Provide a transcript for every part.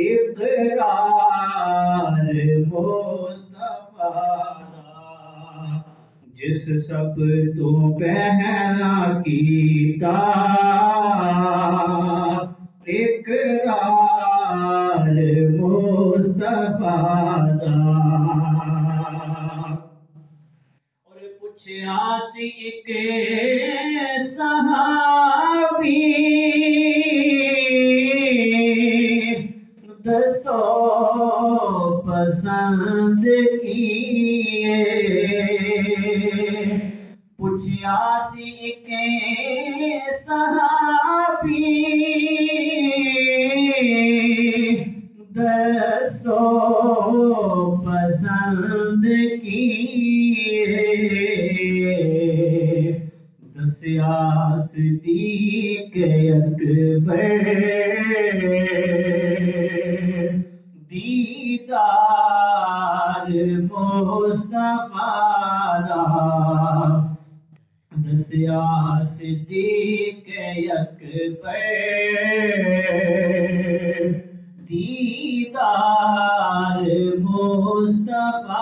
اقرار مصطفیٰ جس سب تو پہلا کیتا اقرار مصطفیٰ اور پوچھا سی ایک صحابی دسو پسند کیے پوچھا سی ایک صحابی دسو پسند کیے دسیا صدیق اکبر دیدار مصطفیٰ دسیا صدیق اکبر دیدار مصطفیٰ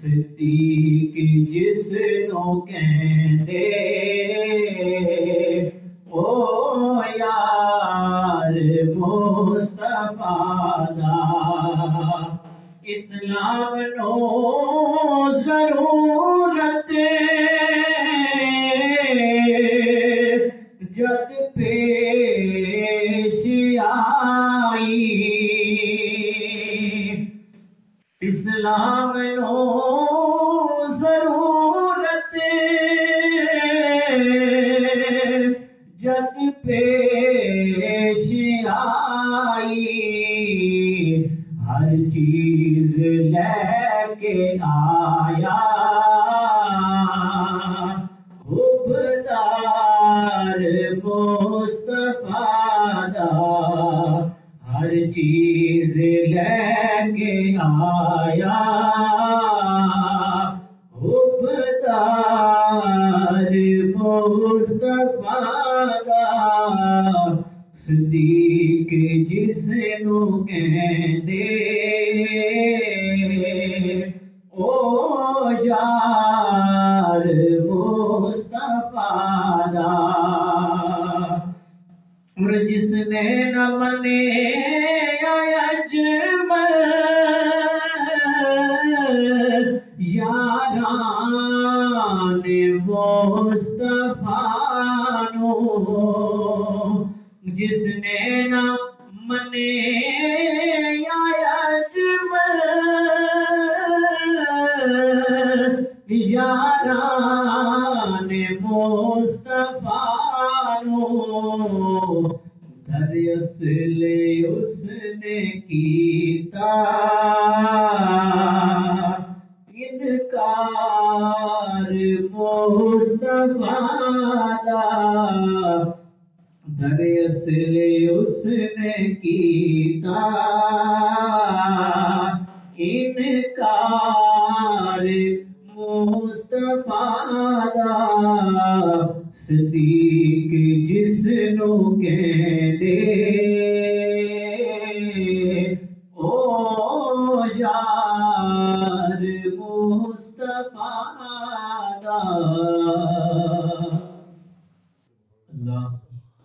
صدیق جس نو کہندے او یار مصطفیٰ اسلام نو ضرورت جد پیش آئی اسلام نو ضرورت جد پیش آئی ہر چیز لے کے آیا حبدار مصطفیٰ ہر چیز لے کے آیا حبدار مصطفیٰ صدیق جس نو کہندے او یار مصطفیٰ اور جس نے نہ منے اجمل یاران مصطفیٰ نو جس نے نہ منے اجمل یاران مصطفیٰ نو در اصل اس نے کیتا انکار مصطفیٰ در اصل اس نے کیتا انکار مصطفیٰ صدیق جس نو کہندے او یار مصطفیٰ اللہ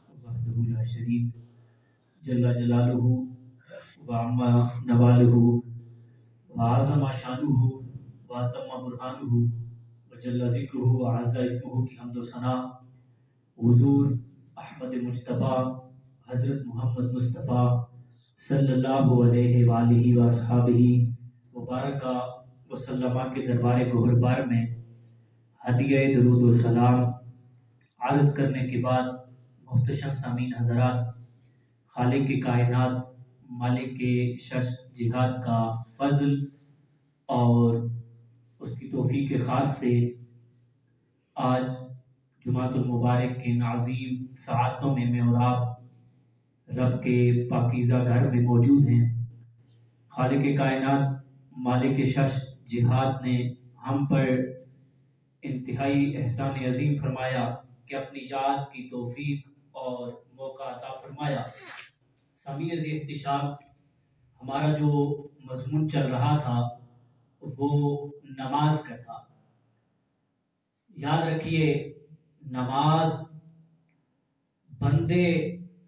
وحدہ لا شریک جل جلالہ وعم نوالہ وعظم شانہ واتم برہانہ وجل ذکرہ وعز اسمہ کی حمد و ثنا حضور احمد مجتبیٰ حضرت محمد مصطفیٰ صلی اللہ علیہ وآلہ وصحابہ وبارکہ وسلم کے دربار گوہربار میں ہدیہ درود و سلام عرض کرنے کے بعد محتشم سامعین حضرات، خالق کائنات مالک شرش جہاد کا فضل اور اس کی توفیق خاص سے آج جمعۃ المبارک کے عظیم ساعتوں میں اور آپ رب کے پاکیزہ گھر میں موجود ہیں۔ خالق کائنات مالک شرش جہاد نے ہم پر انتہائی احسان عظیم فرمایا کہ اپنی یاد کی توفیق اور موقع عطا فرمایا۔ سامعین احتشام، ہمارا جو مضمون چل رہا تھا وہ نماز کا تھا۔ یاد رکھیے، نماز بندے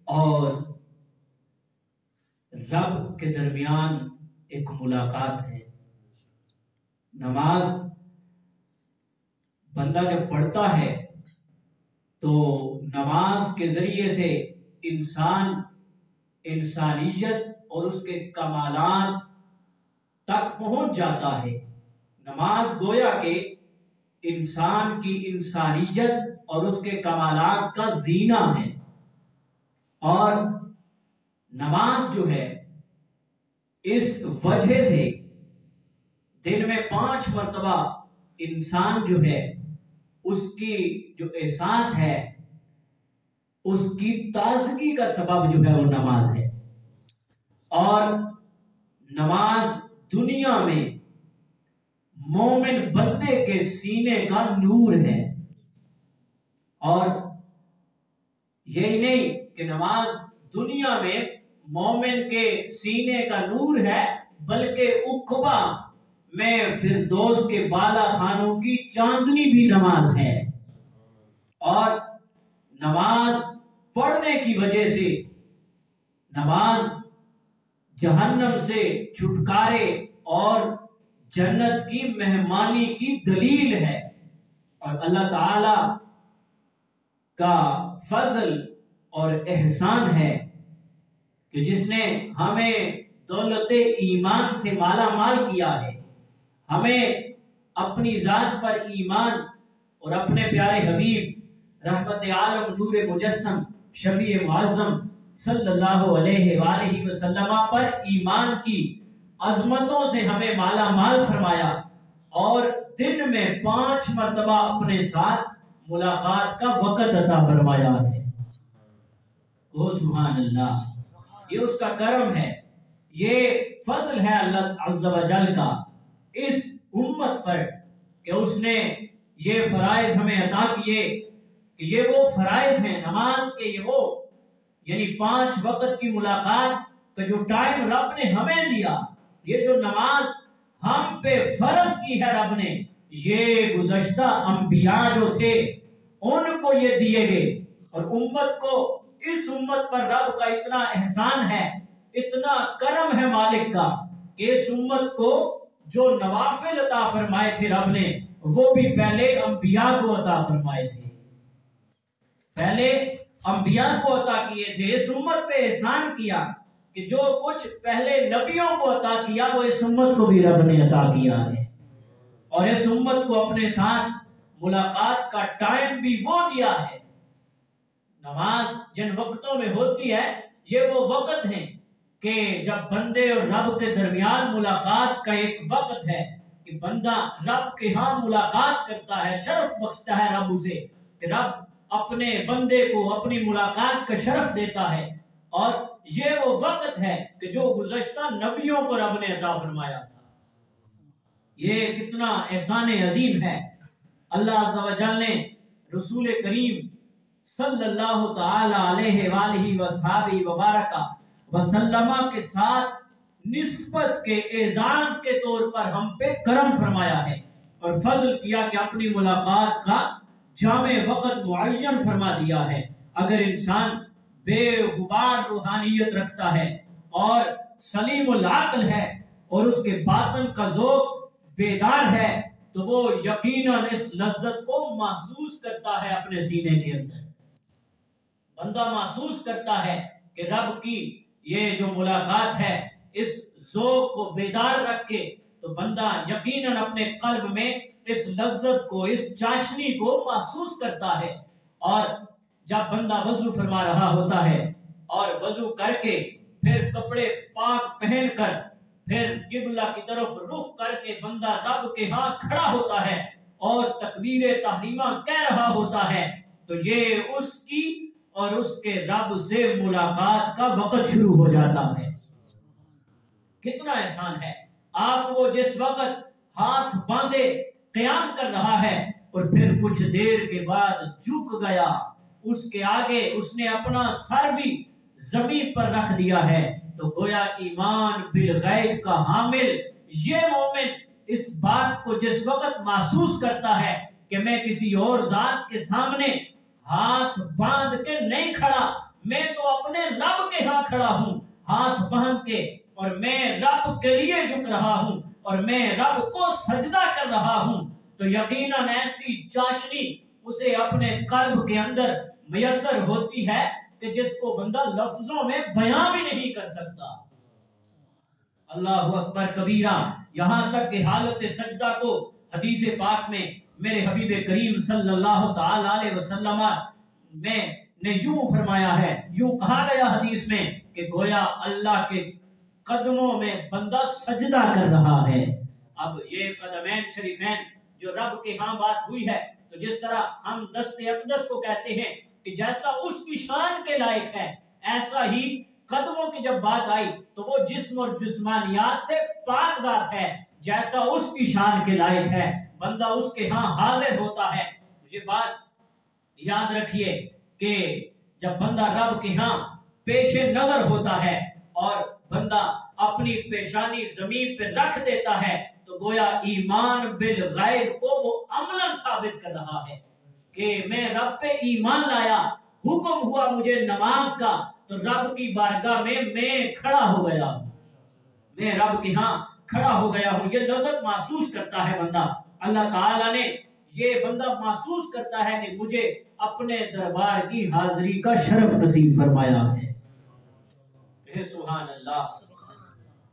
اور رب کے درمیان ایک ملاقات ہے۔ نماز بندہ جب پڑھتا ہے تو نماز کے ذریعے سے انسان انسانیت اور اس کے کمالات تک پہنچ جاتا ہے۔ نماز گویا کہ انسان کی انسانیت اور اس کے کمالات کا زینہ ہے۔ اور نماز جو ہے اس وجہ سے دن میں 5 مرتبہ انسان جو ہے اس کی جو احساس ہے اس کی تازگی کا سبب جو ہے وہ نماز ہے۔ اور نماز دنیا میں مومن بندے کے سینے کا نور ہے۔ اور یہی نہیں کہ نماز دنیا میں مومن کے سینے کا نور ہے، بلکہ عقبہ میں فردوس کے بالا خانوں کی چاندنی بھی نماز ہے۔ اور نماز پڑھنے کی وجہ سے نماز جہنم سے چھٹکارے اور جنت کی مہمانی کی دلیل ہے۔ اور اللہ تعالی کا فضل اور احسان ہے کہ جس نے ہمیں دولت ایمان سے مالا مال کیا ہے، ہمیں اپنی ذات پر ایمان اور اپنے پیارے حبیب رحمت عالم نور مجسم شفیع معظم صلی اللہ علیہ وآلہ وسلم پر ایمان کی عظمتوں سے ہمیں مالا مال فرمایا، اور دن میں 5 مرتبہ اپنے ساتھ ملاقات کا وقت عطا فرمایا ہے۔ او سبحان اللہ، یہ اس کا کرم ہے، یہ فضل ہے اللہ عز و جل کا اس امت پر کہ اس نے یہ فرائض ہمیں عطا کیے کہ یہ وہ فرائض ہیں نماز کے، یہ وہ یعنی 5 وقت کی ملاقات کا جو ٹائم رب نے ہمیں دیا، یہ جو نماز ہم پہ فرض کی ہے رب نے، یہ گزشتہ انبیاء جو تھے ان کو یہ دیے گئے۔ اور امت کو، اس امت پر رب کا اتنا احسان ہے، اتنا کرم ہے مالک کا کہ اس امت کو جو نوافل عطا فرمائے تھے رب نے، وہ بھی پہلے انبیاء کو عطا فرمائے تھے، پہلے انبیاء کو عطا کیے تھے۔ اس امت پہ احسان کیا کہ جو کچھ پہلے نبیوں کو عطا کیا وہ اس امت کو بھی رب نے عطا کیا ہے۔ اور اس امت کو اپنے ساتھ ملاقات کا ٹائم بھی وہ دیا ہے۔ نماز جن وقتوں میں ہوتی ہے یہ وہ وقت ہیں کہ جب بندے اور رب کے درمیان ملاقات کا ایک وقت ہے کہ بندہ رب کے ہاں ملاقات کرتا ہے، شرف بخشتا ہے رب اسے کہ رب اپنے بندے کو اپنی ملاقات کا شرف دیتا ہے۔ اور یہ وہ وقت ہے کہ جو گزشتہ نبیوں کو رب نے عطا فرمایا تھا۔ یہ کتنا احسان عظیم ہے۔ اللہ عز و جل نے رسول کریم صلی اللہ تعالی علیہ وآلہ وصحبہ وبارکہ وسلم کے ساتھ نسبت کے اعزاز کے طور پر ہم پہ کرم فرمایا ہے اور فضل کیا کہ اپنی ملاقات کا جامع وقت معین فرما دیا ہے۔ اگر انسان بے غبار روحانیت رکھتا ہے اور سلیم العقل ہے اور اس کے باطن کا ذوق بیدار ہے تو وہ یقیناً اس لذت کو محسوس کرتا ہے اپنے سینے کے اندر۔ بندہ محسوس کرتا ہے کہ رب کی یہ جو ملاقات ہے اس ذوق کو بیدار رکھ کے تو بندہ یقیناً اپنے قلب میں اس لذت کو، اس چاشنی کو محسوس کرتا ہے۔ اور جب بندہ وضو فرما رہا ہوتا ہے اور وضو کر کے پھر کپڑے پاک پہن کر پھر قبلہ کی طرف رخ کر کے بندہ رب کے ہاں کھڑا ہوتا ہے اور تکبیر تحریمہ کہہ رہا ہوتا ہے تو یہ اس کی اور اس کے رب سے ملاقات کا وقت شروع ہو جاتا ہے۔ کتنا احسان ہے آپ کو جس وقت ہاتھ باندھے قیام کر رہا ہے اور پھر کچھ دیر کے بعد جھک گیا اس کے آگے اس نے اپنا سر بھی زمین پر رکھ دیا ہے، تو گویا ایمان بالغیب کا حامل یہ مومن اس بات کو جس وقت محسوس کرتا ہے کہ میں کسی اور ذات کے سامنے ہاتھ باندھ کے نہیں کھڑا، میں تو اپنے رب کے ہاں کھڑا ہوں ہاتھ باندھ کے، اور میں رب کے لیے جھک رہا ہوں اور میں رب کو سجدہ کر رہا ہوں، تو یقیناً ایسی چاشنی اسے اپنے قلب کے اندر میسر ہوتی ہے کہ جس کو بندہ لفظوں میں بیان بھی نہیں کر سکتا۔ اللہ اکبر کبیرہ، یہاں تک کہ حالت سجدہ کو حدیث پاک میں میرے حبیب کریم صلی اللہ تعالی علیہ وسلم نے یوں فرمایا ہے، یوں کہا گیا حدیث میں کہ گویا اللہ کے قدموں میں بندہ سجدہ کر رہا ہے۔ اب یہ قدمین شریفین جو رب کے ہاں بات ہوئی ہے، تو جس طرح ہم دست اقدس کو کہتے ہیں کہ جیسا اس کی شان کے لائق ہے، ایسا ہی قدموں کی جب بات آئی تو وہ جسم اور جسمانیات سے پاک ذات ہے، جیسا اس کی شان کے لائق ہے بندہ اس کے ہاں حاضر ہوتا ہے۔ یہ بات یاد رکھیے کہ جب بندہ رب کے ہاں پیش نظر ہوتا ہے اور بندہ اپنی پیشانی زمین پہ رکھ دیتا ہے، تو گویا ایمان بالغیب کو وہ عملاً ثابت کر رہا ہے کہ میں رب پہ ایمان لایا، حکم ہوا مجھے نماز کا تو رب کی بارگاہ میں کھڑا ہو گیا ہوں، میں رب کے ہاں کھڑا ہو گیا ہوں۔ یہ لذت محسوس کرتا ہے بندہ، اللہ تعالیٰ نے یہ بندہ محسوس کرتا ہے کہ مجھے اپنے دربار کی حاضری کا شرف نصیب فرمایا ہے۔ سبحان اللہ،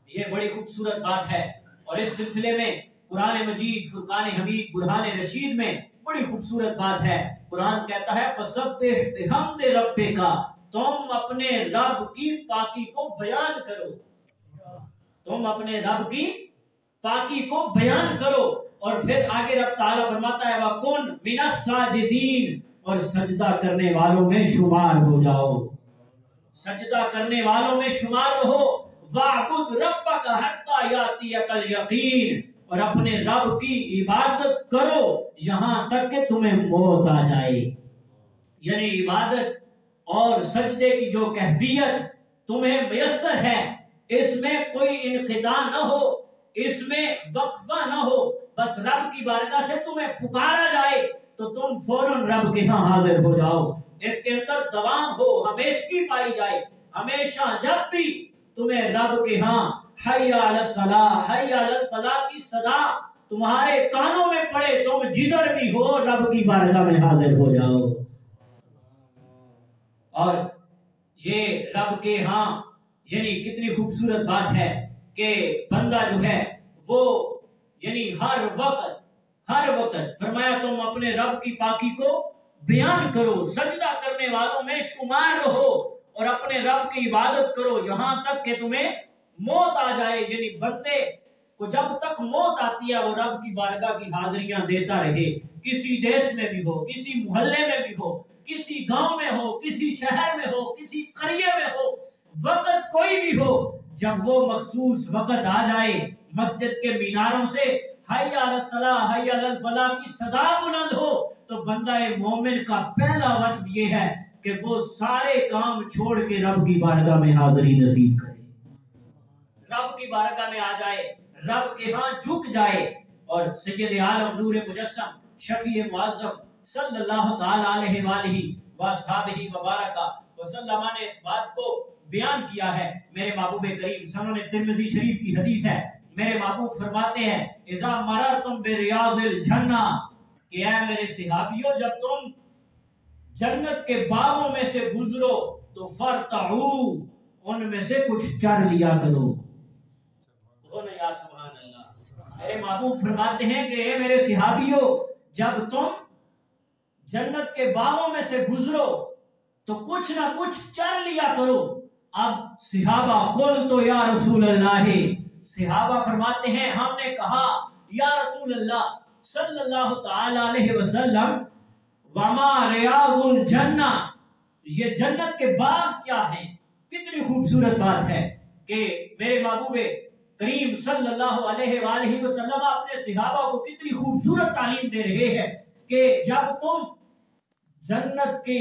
یہ بڑی خوبصورت بات ہے، اور اس سلسلے میں قرآن مجید فرقان حمید برہان رشید میں بڑی خوبصورت بات ہے۔ قرآن کہتا ہے فسبح بحمد ربک، تم اپنے رب کی پاکی کو بیان کرو، تم اپنے رب کی پاکی کو بیان کرو، اور پھر آگے رب تعالیٰ فرماتا ہے وَكُن مِنَ السَّاجِدِينَ، اور سجدہ کرنے والوں میں شمار ہو جاؤ، سجدہ کرنے والوں میں شمار رہو۔ وَاعْبُدْ رَبَّكَ حَتَّى يَأْتِيَكَ الْيَقِينُ، اور اپنے رب کی عبادت کرو یہاں تک کہ تمہیں موت آ جائے۔ یعنی عبادت اور سجدے کی جو کیفیت تمہیں میسر ہے، اس میں کوئی انقطاع نہ ہو، اس میں وقفہ نہ ہو، بس رب کی بارگاہ سے تمہیں پکارا جائے تو تم فوراً رب کے ہاں حاضر ہو جاؤ، اس کے اندر دوام ہو، ہمیشگی پائی جائے، ہمیشہ جب بھی تمہیں رب کے ہاں حی علی الصلاۃ حی علی الفلاح کی صدا تمہارے کانوں میں پڑے، تم جدھر بھی ہو رب کی بارگاہ میں حاضر ہو جاؤ۔ اور یہ رب کے ہاں یعنی کتنی خوبصورت بات ہے کہ بندہ جو ہے وہ یعنی ہر وقت فرمایا تم اپنے رب کی پاکی کو بیان کرو، سجدہ کرنے والوں میں شمار رہو، اور اپنے رب کی عبادت کرو یہاں تک کہ تمہیں موت آ جائے۔ یعنی بندے کو جب تک موت آتی ہے وہ رب کی بارگاہ کی حاضریاں دیتا رہے، کسی دیش میں بھی ہو، کسی محلے میں بھی ہو، کسی گاؤں میں ہو، کسی شہر میں ہو، کسی قریے میں ہو، وقت کوئی بھی ہو، جب وہ مخصوص وقت آ جائے مسجد کے میناروں سے حی علی الصلاۃ حی علی الفلاح کی صدا بلند ہو، تو بندہ مومن کا پہلا وصف یہ ہے کہ وہ سارے کام چھوڑ کے رب کی بارگاہ میں حاضری نصیب کرے، رب کی بارگاہ میں آ جائے، رب کے ہاں جھک جائے۔ اور سید عالم نور مجسم شفیع معظم صلی اللہ تعالی علیہ وآلہ واصحابہ وبارک وسلم نے اس بات کو بیان کیا ہے۔ میرے محبوب کریم سنن ترمذی شریف کی حدیث ہے، میرے محبوب فرماتے ہیں اذا مررتم بریاض الجنہ، کہ اے میرے صحابیوں جب تم جنت کے باغوں میں سے گزرو تو فرتعو، ان میں سے کچھ چر لیا کرو۔ یا سبحان اللہ، میرے محبوب فرماتے ہیں کہ اے میرے صحابیوں جب تم جنت کے باغوں میں سے گزرو تو کچھ نہ کچھ چر لیا کرو۔ اب صحابہ قل تو یا رسول اللہ، صحابہ فرماتے ہیں ہم نے کہا یا رسول اللہ صلی اللہ تعالی علیہ وسلم وما ریاض الجنہ، یہ جنت کے باغ کیا ہیں؟ کتنی خوبصورت بات ہے کہ میرے محبوب کریم صلی اللہ علیہ وآلہ وسلم اپنے صحابہ کو کتنی خوبصورت تعلیم دے رہے ہیں کہ جب تم جنت کی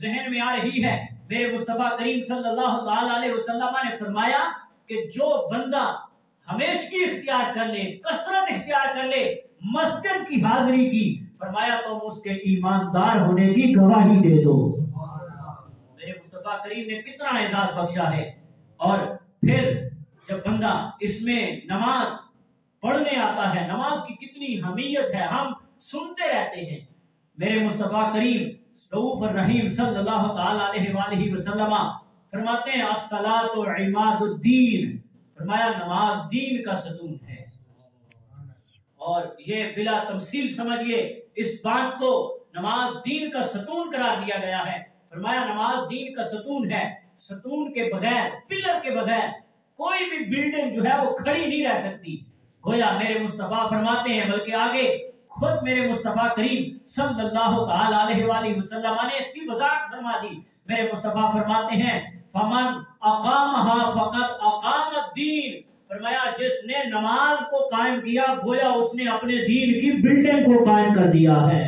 ذہن میں آ رہی ہے، میرے مصطفیٰ کریم صلی اللہ تعالی علیہ وسلم نے فرمایا کہ جو بندہ ہمیشگی اختیار کر لے، کثرت اختیار کر لے مسجد کی حاضری کی، فرمایا تم اس کے ایماندار ہونے کی گواہی دے دو۔ میرے مصطفیٰ کریم نے کتنا اعزاز بخشا ہے۔ اور پھر جب بندہ اس میں نماز پڑھنے آتا ہے، نماز کی کتنی اہمیت ہے ہم سنتے رہتے ہیں۔ میرے مصطفیٰ کریم رؤوف الرحیم صلی اللہ تعالی علیہ وآلہ وسلم فرماتے ہیں الصلاۃ عماد الدین، فرمایا نماز دین کا ستون ہے۔ اور یہ بلا تمثیل سمجھیے اس بات کو، نماز دین کا ستون قرار دیا گیا ہے۔ فرمایا نماز دین کا ستون ہے، ستون کے بغیر، پلر کے بغیر کوئی بھی بلڈنگ جو ہے وہ کھڑی نہیں رہ سکتی۔ گویا میرے مصطفیٰ فرماتے ہیں، بلکہ آگے خود میرے مصطفیٰ کریم صلی اللہ تعالی علیہ وآلہ وسلم نے اس کی وضاحت فرما دی۔ میرے مصطفیٰ فرماتے ہیں فمن اقامها فقد اقام الدین، فرمایا جس نے نماز کو قائم کیا گویا اس نے اپنے دین کی بلڈنگ کو قائم کر دیا ہے۔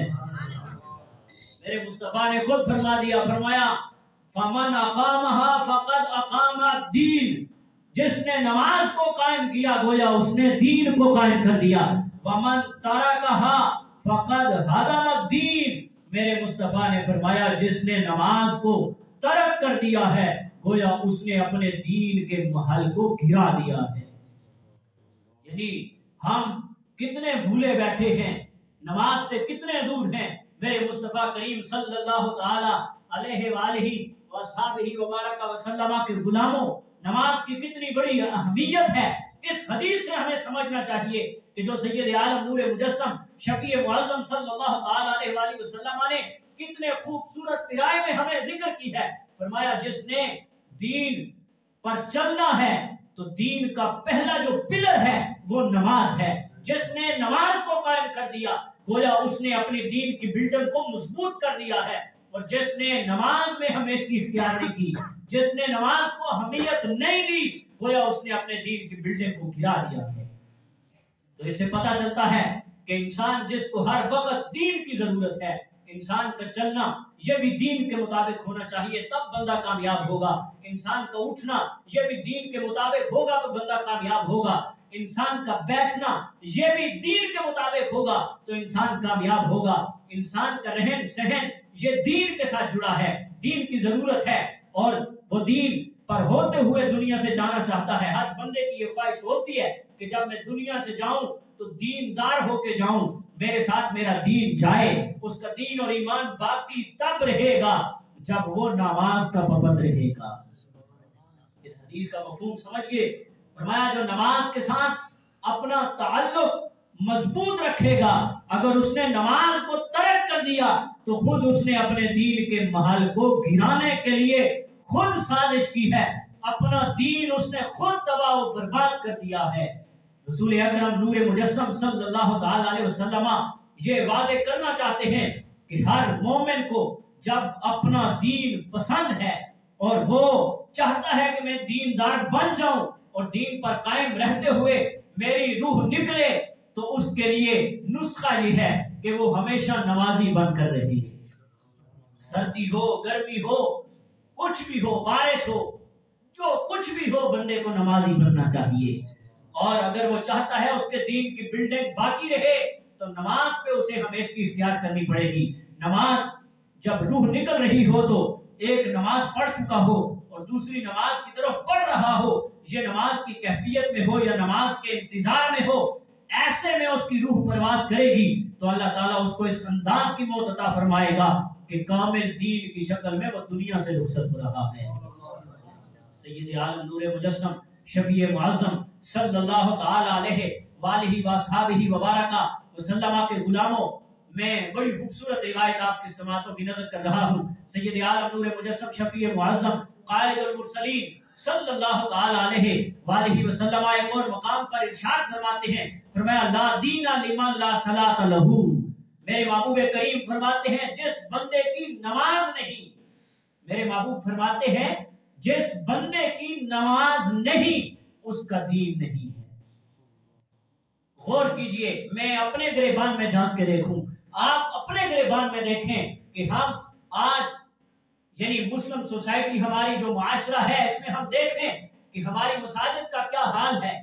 میرے مصطفیٰ نے خود فرما دیا، فرمایا فمن اقامها فقد اقام الدین، جس نے نماز کو قائم کیا گویا اس نے دین کو قائم کر دیا۔ ومن ترکها فقد ہدم الدین، میرے مصطفیٰ نے فرمایا جس نے نماز کو ترک کر دیا ہے گویا اس نے اپنے دین کے محل کو گرا دیا ہے۔ یعنی ہم کتنے بھولے بیٹھے ہیں، نماز سے کتنے دور ہیں۔ میرے مصطفیٰ کریم صلی اللہ تعالی علیہ وآلہ وصحبہ وبارک وسلم کے غلاموں، نماز کی کتنی بڑی اہمیت ہے اس حدیث سے ہمیں سمجھنا چاہیے کہ جو سید عالم نور مجسم شفیع معظم صلی اللہ تعالی علیہ وآلہ وسلم نے کتنے خوبصورت پیرائے میں ہمیں ذکر کی ہے۔ فرمایا جس نے دین پر چلنا ہے تو دین کا پہلا جو پلر ہے وہ نماز ہے۔ جس نے نماز کو قائم کر دیا گویا اس نے اپنے دین کی بلڈنگ کو مضبوط کر دیا ہے۔ اور جس نے نماز میں ہمیشگی اختیار نہیں کی، جس نے نماز کو اہمیت نہیں دی گویا اس نے اپنے دین کی بلڈنگ کو گرا دیا ہے۔ تو اس سے پتہ چلتا ہے کہ انسان جس کو ہر وقت دین کی ضرورت ہے، انسان کا چلنا یہ بھی دین کے مطابق ہونا چاہیے، تب بندہ کامیاب ہوگا۔ انسان کا اٹھنا یہ بھی دین کے مطابق ہوگا تو بندہ کامیاب ہوگا۔ انسان کا بیٹھنا یہ بھی دین کے مطابق ہوگا تو انسان کامیاب ہوگا۔ انسان کا رہن سہن یہ دین کے ساتھ جڑا ہے، دین کی ضرورت ہے، اور وہ دین پر ہوتے ہوئے دنیا سے جانا چاہتا ہے۔ ہر بندے کی یہ خواہش ہوتی ہے کہ جب میں دنیا سے جاؤں تو دیندار ہو کے جاؤں، میرے ساتھ میرا دین جائے۔ اس کا دین اور ایمان باقی تب رہے گا جب وہ نماز کا پابند رہے گا۔ اس حدیث کا مفہوم سمجھئے، فرمایا جو نماز کے ساتھ اپنا تعلق مضبوط رکھے گا، اگر اس نے نماز کو ترک کر دیا تو خود اس نے اپنے دین کے محل کو گرانے کے لیے خود سازش کی ہے، اپنا دین اس نے خود تباہ و برباد کر دیا ہے۔ رسول اکرم نور مجسم صلی اللہ تعالی علیہ وسلم یہ واضح کرنا چاہتے ہیں کہ ہر مومن کو جب اپنا دین پسند ہے اور وہ چاہتا ہے کہ میں دیندار بن جاؤں اور دین پر قائم رہتے ہوئے میری روح نکلے، تو اس کے لیے نسخہ یہ ہے کہ وہ ہمیشہ نمازی بن کر رہے، سردی ہو گرمی ہو کچھ بھی ہو، بارش ہو، جو کچھ بھی ہو بندے کو نمازی بننا چاہیے۔ اور اگر وہ چاہتا ہے اس کے دین کی بلڈنگ باقی رہے تو نماز پہ اسے ہمیشہ اختیار کرنی پڑے گی۔ نماز جب روح نکل رہی ہو تو ایک نماز پڑھ چکا ہو اور دوسری نماز کی طرف پڑھ رہا ہو، یہ نماز کی کیفیت میں ہو یا نماز کے انتظار میں ہو، ایسے میں اس کی روح پرواز کرے گی تو اللہ تعالیٰ اس کو اس انداز کی موت عطا فرمائے گا کہ کامل دین کی شکل میں وہ دنیا سے رخصت ہو رہا ہے۔ سید عالم نور مجسم شفیع معظم صلی اللہ تعالی علیہ وآلہ وصحبہ وبارک وسلم کے غلاموں، میں بڑی خوبصورت روایت آپ کی سماعتوں کی نظر کر رہا ہوں۔ سید عالم نور مجسم شفیع معظم قائد المرسلین صلی اللہ تعالی علیہ وآلہ وسلم ایک اور مقام پر ارشاد فرماتے ہیں، فرمایا لا دین لمن لا صلاۃ لہ، میرے محبوب کریم فرماتے ہیں جس بندے کی نماز نہیں، میرے محبوب فرماتے ہیں جس بندے کی نماز نہیں اس کا دین نہیں ہے۔ غور کیجئے، میں اپنے گریبان میں جھانک کے دیکھوں، آپ اپنے گریبان میں دیکھیں کہ ہم آج یعنی مسلم سوسائٹی ہماری جو معاشرہ ہے اس میں ہم دیکھیں کہ ہماری مساجد کا کیا حال ہے.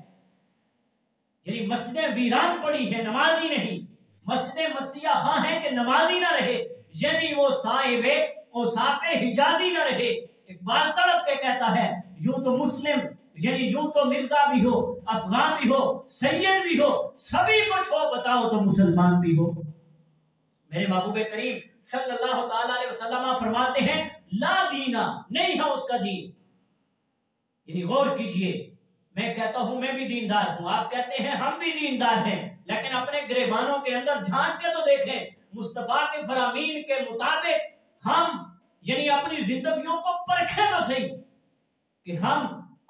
یعنی مسجدیں ویران پڑی ہیں، نمازی نہیں. مسجدیں مسیحا ہاں ہیں کہ نمازی نہ رہے، یعنی وہ صاحب اوصاف حجازی نہ رہے. اقبال تڑپ کے کہتا ہے یوں تو مسلم، یعنی یوں تو مرزا بھی ہو، افغان بھی ہو، سید بھی ہو، سبھی کچھ ہو، بتاؤ تو مسلمان بھی ہو. میرے محبوب کریم صلی اللہ تعالی علیہ وسلم فرماتے ہیں لا دینا، نہیں ہے اس کا دین. یعنی غور کیجئے، میں کہتا ہوں میں بھی دیندار ہوں، آپ کہتے ہیں ہم بھی دیندار ہیں، لیکن اپنے گریبانوں کے اندر جھانک کے تو دیکھیں. مصطفیٰ کے فرامین کے مطابق ہم یعنی اپنی زندگیوں کو پرکھیں تو صحیح کہ ہم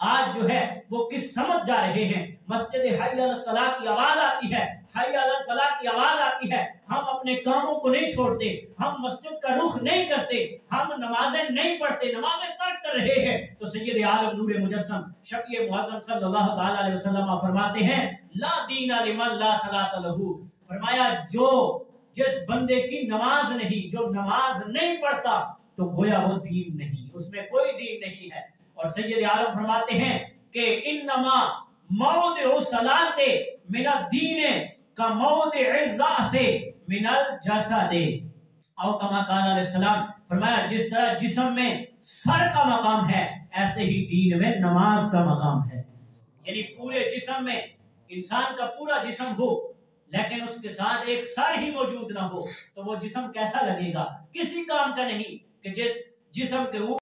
آج جو ہے وہ کس سمجھ جا رہے ہیں. مسجد حی علی الصلاۃ کی آواز آتی ہے، حی علی الفلاح کی آواز آتی ہے، ہم اپنے کاموں کو نہیں چھوڑتے، ہم مسجد کا رخ نہیں کرتے، ہم نمازیں نہیں پڑھتے، نمازیں ترک کر رہے ہیں. تو سید عالم نور مجسم شفیع معظم صلی اللہ تعالی علیہ وسلم فرماتے ہیں لا دین لمن لا صلاۃ لہ. فرمایا جو جس بندے کی نماز نہیں، جو نماز نہیں پڑھتا تو گویا وہ دین نہیں، اس میں کوئی دین نہیں ہے. اور سید عالم فرماتے ہیں کہ انما موضع صلاۃ من الدین کا موضع الراس من الجسد او کما قال علیہ السلام. فرمایا جس طرح جسم میں سر کا مقام ہے ایسے ہی دین میں نماز کا مقام ہے. یعنی پورے جسم میں انسان کا پورا جسم ہو لیکن اس کے ساتھ ایک سر ہی موجود نہ ہو تو وہ جسم کیسا لگے گا؟ کسی کام کا نہیں کہ جس جسم کے اوپر